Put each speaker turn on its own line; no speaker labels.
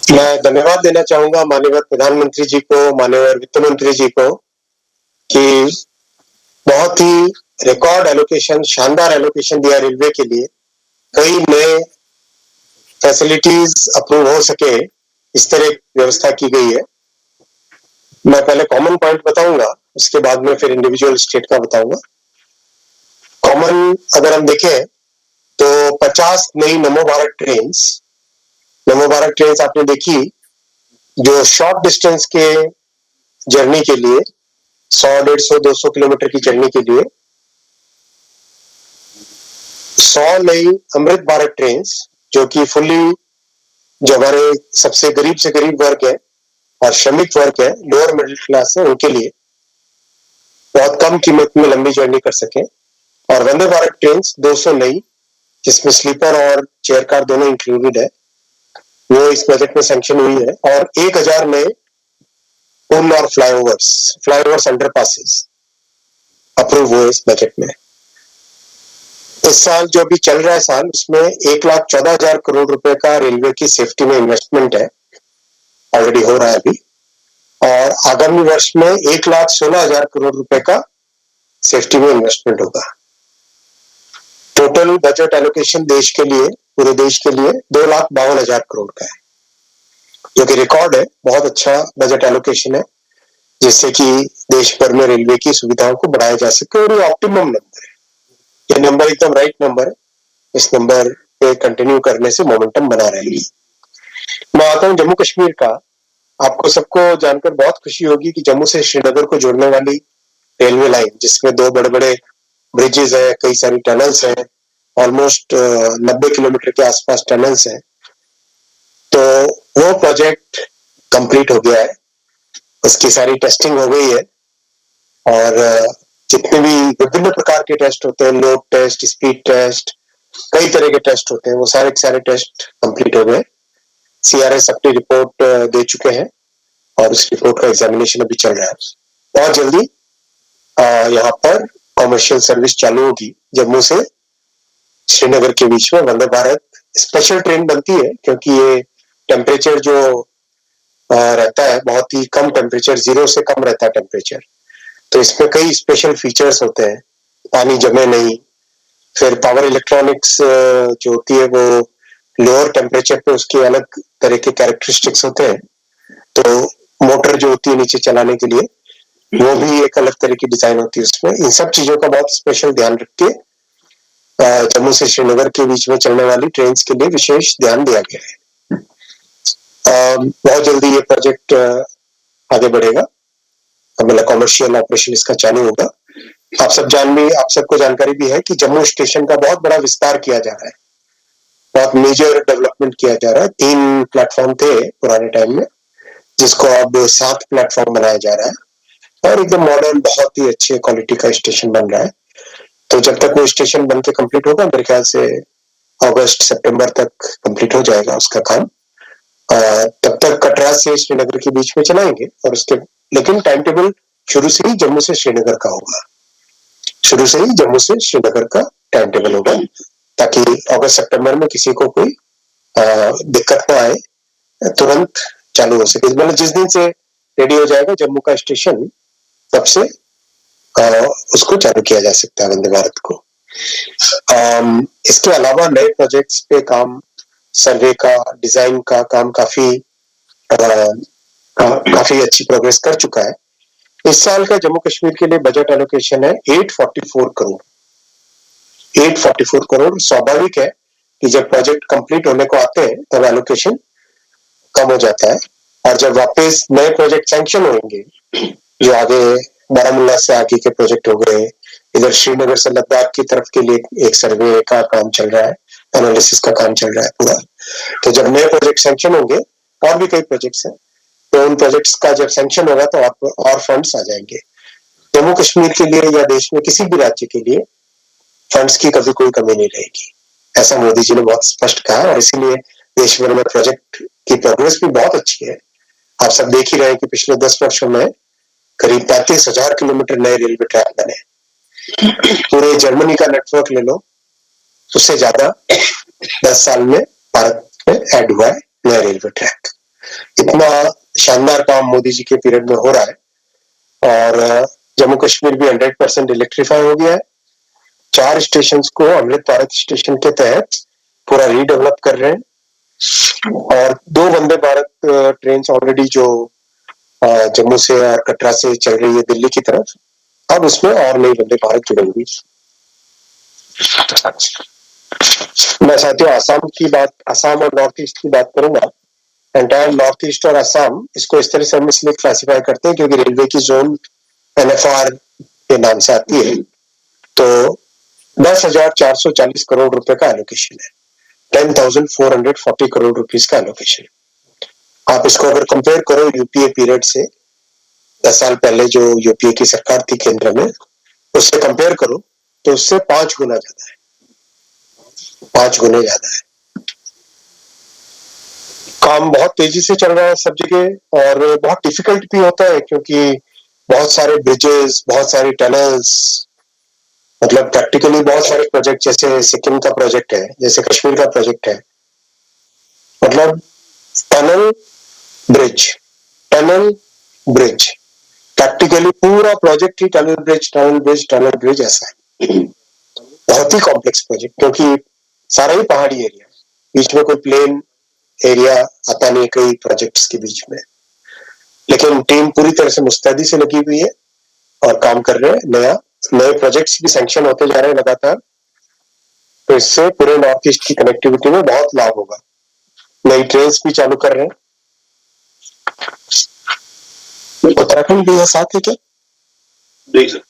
मैं धन्यवाद देना चाहूंगा माननीय प्रधानमंत्री जी को, माननीय वित्त मंत्री जी को कि बहुत ही रिकॉर्ड एलोकेशन, शानदार एलोकेशन दिया रेलवे के लिए। कई नए फैसिलिटीज अप्रूव हो सके, इस तरह व्यवस्था की गई है। मैं पहले कॉमन पॉइंट बताऊंगा, उसके बाद में फिर इंडिविजुअल स्टेट का बताऊंगा। कॉमन अगर हम देखें तो 50 नई नमो भारत ट्रेन आपने देखी, जो शॉर्ट डिस्टेंस के जर्नी के लिए 100, 150, 200 किलोमीटर की जर्नी के लिए 100 नई अमृत भारत ट्रेन, जो कि फुल्ली, जो हमारे सबसे गरीब से गरीब वर्ग है और श्रमिक वर्ग है, लोअर मिडिल क्लास है, उनके लिए बहुत कम कीमत में लंबी जर्नी कर सके। और वंदे भारत ट्रेन 200 नई, जिसमें स्लीपर और चेयर कार दोनों इंक्लूडेड है, वो इस बजट में सैंक्शन हुई है। और 1000 नए पुल और फ्लाईओवर्स अंडरपासेस अप्रूव हुए इस बजट में। इस साल जो अभी चल रहा है साल, उसमें 1,14,000 करोड़ रुपए का रेलवे की सेफ्टी में इन्वेस्टमेंट है, ऑलरेडी हो रहा है अभी। और आगामी वर्ष में 1,16,000 करोड़ रुपए का सेफ्टी में इन्वेस्टमेंट होगा। टोटल बजट एलोकेशन देश के लिए, पूरे देश के लिए 2,52,000 करोड़ का है, जो कि रिकॉर्ड है। बहुत अच्छा बजट एलोकेशन है, जिससे कि देश भर में रेलवे की सुविधाओं को बढ़ाया जा सके। और ये ऑप्टिमम नंबर है, ये नंबर एकदम राइट नंबर है। इस नंबर पे कंटिन्यू करने से मोमेंटम बना रहेगी। मैं आता हूँ जम्मू कश्मीर का। आपको सबको जानकर बहुत खुशी होगी कि जम्मू से श्रीनगर को जोड़ने वाली रेलवे लाइन, जिसमें 2 बड़े-बड़े ब्रिजेस है, कई सारी टनल्स हैं, ऑलमोस्ट 90 किलोमीटर के आसपास टनल्स हैं, तो वो प्रोजेक्ट कंप्लीट हो गया है। उसकी सारी टेस्टिंग हो गई है और जितने भी विभिन्न प्रकार के टेस्ट होते हैं, लोड टेस्ट, स्पीड टेस्ट, कई तरह के टेस्ट होते हैं, वो सारे के सारे टेस्ट कंप्लीट हो गए। CRS अपनी रिपोर्ट दे चुके हैं और उस रिपोर्ट का एग्जामिनेशन अभी चल रहा है। बहुत जल्दी यहाँ पर कॉमर्शियल सर्विस चालू होगी जम्मू से श्रीनगर के बीच में। वंदे भारत स्पेशल ट्रेन बनती है, क्योंकि ये टेम्परेचर जो रहता है, बहुत ही कम टेम्परेचर, 0 से कम रहता है टेम्परेचर, तो इसमें कई स्पेशल फीचर्स होते हैं, पानी जमे नहीं। फिर पावर इलेक्ट्रॉनिक्स जो होती है, वो लोअर टेम्परेचर पे उसके अलग तरह के कैरेक्टरिस्टिक्स होते हैं, तो मोटर जो होती है नीचे चलाने के लिए, वो भी एक अलग तरह की डिजाइन होती है उसमें। इन सब चीजों का बहुत स्पेशल ध्यान रख के जम्मू से श्रीनगर के बीच में चलने वाली ट्रेन के लिए विशेष ध्यान दिया गया है। बहुत जल्दी ये प्रोजेक्ट आगे बढ़ेगा, मतलब कॉमर्शियल ऑपरेशन इसका चालू होगा। आप सबको जानकारी भी है कि जम्मू स्टेशन का बहुत बड़ा विस्तार किया जा रहा है, बहुत मेजर डेवलपमेंट किया जा रहा है। 3 प्लेटफॉर्म थे पुराने टाइम में, जिसको अब 7 प्लेटफॉर्म बनाया जा रहा है और एकदम मॉडर्न, बहुत ही अच्छे क्वालिटी का स्टेशन बन रहा है। तो जब तक वो स्टेशन बन के कंप्लीट होगा, मेरे ख्याल से अगस्त सितंबर तक कंप्लीट हो जाएगा उसका काम। तब तक कटरा से श्रीनगर के बीच में चलाएंगे और उसके, लेकिन टाइम टेबल शुरू से ही जम्मू से श्रीनगर का होगा, शुरू से ही जम्मू से श्रीनगर का टाइम टेबल होगा, ताकि अगस्त सितंबर में किसी को कोई दिक्कत ना आए, तुरंत चालू हो सके। मतलब जिस दिन से रेडी हो जाएगा जम्मू का स्टेशन, तब से उसको चालू किया जा सकता है वंदे भारत को। इसके अलावा नए प्रोजेक्ट्स पे काम, सर्वे का, डिजाइन का काम काफी अच्छी प्रोग्रेस कर चुका है। इस साल का जम्मू कश्मीर के लिए बजट एलोकेशन है 844 करोड़। 844 करोड़। स्वाभाविक है कि जब प्रोजेक्ट कंप्लीट होने को आते हैं तब एलोकेशन कम हो जाता है, और जब वापस नए प्रोजेक्ट सैंक्शन होंगे, जो आगे बारामूला से आगे के प्रोजेक्ट हो गए, इधर श्रीनगर से लद्दाख की तरफ के लिए एक सर्वे का काम चल रहा है, एनालिसिस का काम चल रहा है पूरा। तो जब नए प्रोजेक्ट सैंक्शन होंगे, और भी कई प्रोजेक्ट्स हैं, तो उन प्रोजेक्ट्स का जब सैंक्शन होगा तो आपको और फंड्स आ जाएंगे। जम्मू कश्मीर के लिए या देश में किसी भी राज्य के लिए फंड्स की कभी कोई कमी नहीं रहेगी, ऐसा मोदी जी ने बहुत स्पष्ट कहा। और इसीलिए देश भर में प्रोजेक्ट की प्रोग्रेस भी बहुत अच्छी है। आप सब देख ही रहे हैं कि पिछले 10 वर्षों में करीब 35,000 किलोमीटर नए रेलवे ट्रैक बने। पूरे जर्मनी का नेटवर्क ले लो, उससे ज्यादा 10 साल में भारत में ऐड हुआ है नया रेलवे ट्रैक। इतना शानदार काम मोदी जी के पीरियड में हो रहा है और जम्मू कश्मीर भी 100% इलेक्ट्रीफाई हो गया है। 4 स्टेशन को अमृत भारत स्टेशन के तहत पूरा रीडेवलप कर रहे हैं और 2 वंदे भारत ट्रेन ऑलरेडी जो जम्मू से और कटरा से चल रही है दिल्ली की तरफ, अब उसमें और नई वंदे भारत जुड़ेंगी। मैं साथियों आसाम और नॉर्थ ईस्ट की बात करूंगा। एंटायर नॉर्थ ईस्ट और असम, इसको इस तरह से हम इसलिए क्लासिफाई करते हैं क्योंकि रेलवे की जोन NFR के नाम से आती है। तो 10,440 करोड़ रुपए का एलोकेशन है, 10,440 करोड़ रुपीस का एलोकेशन। आप इसको अगर कंपेयर करो यूपीए पीरियड से, 10 साल पहले जो यूपीए की सरकार थी केंद्र में, उससे कंपेयर करो तो उससे 5 गुना ज्यादा है, 5 गुने ज्यादा है। काम बहुत तेजी से चल रहा है सब जगह और बहुत डिफिकल्ट भी होता है क्योंकि बहुत सारे ब्रिजेस, बहुत सारे टनल्स, मतलब प्रैक्टिकली बहुत सारे प्रोजेक्ट, जैसे सिक्किम का प्रोजेक्ट है, जैसे कश्मीर का प्रोजेक्ट है, मतलब tunnel bridge, tunnel bridge, practically पूरा प्रोजेक्ट ही tunnel bridge, tunnel bridge, tunnel bridge ऐसा है। बहुत ही कॉम्प्लेक्स प्रोजेक्ट क्योंकि सारा ही पहाड़ी एरिया, बीच में कोई प्लेन एरिया आता नहीं कई प्रोजेक्ट्स के बीच में। लेकिन टीम पूरी तरह से मुस्तैदी से लगी हुई है और काम कर रहे हैं। नए प्रोजेक्ट्स भी सैंक्शन होते जा रहे हैं लगातार, तो इससे पूरे नॉर्थ ईस्ट की कनेक्टिविटी में बहुत लाभ होगा। नई ट्रेन भी चालू कर रहे हैं। उत्तराखंड भी है साथ है क्या?
नहीं सर।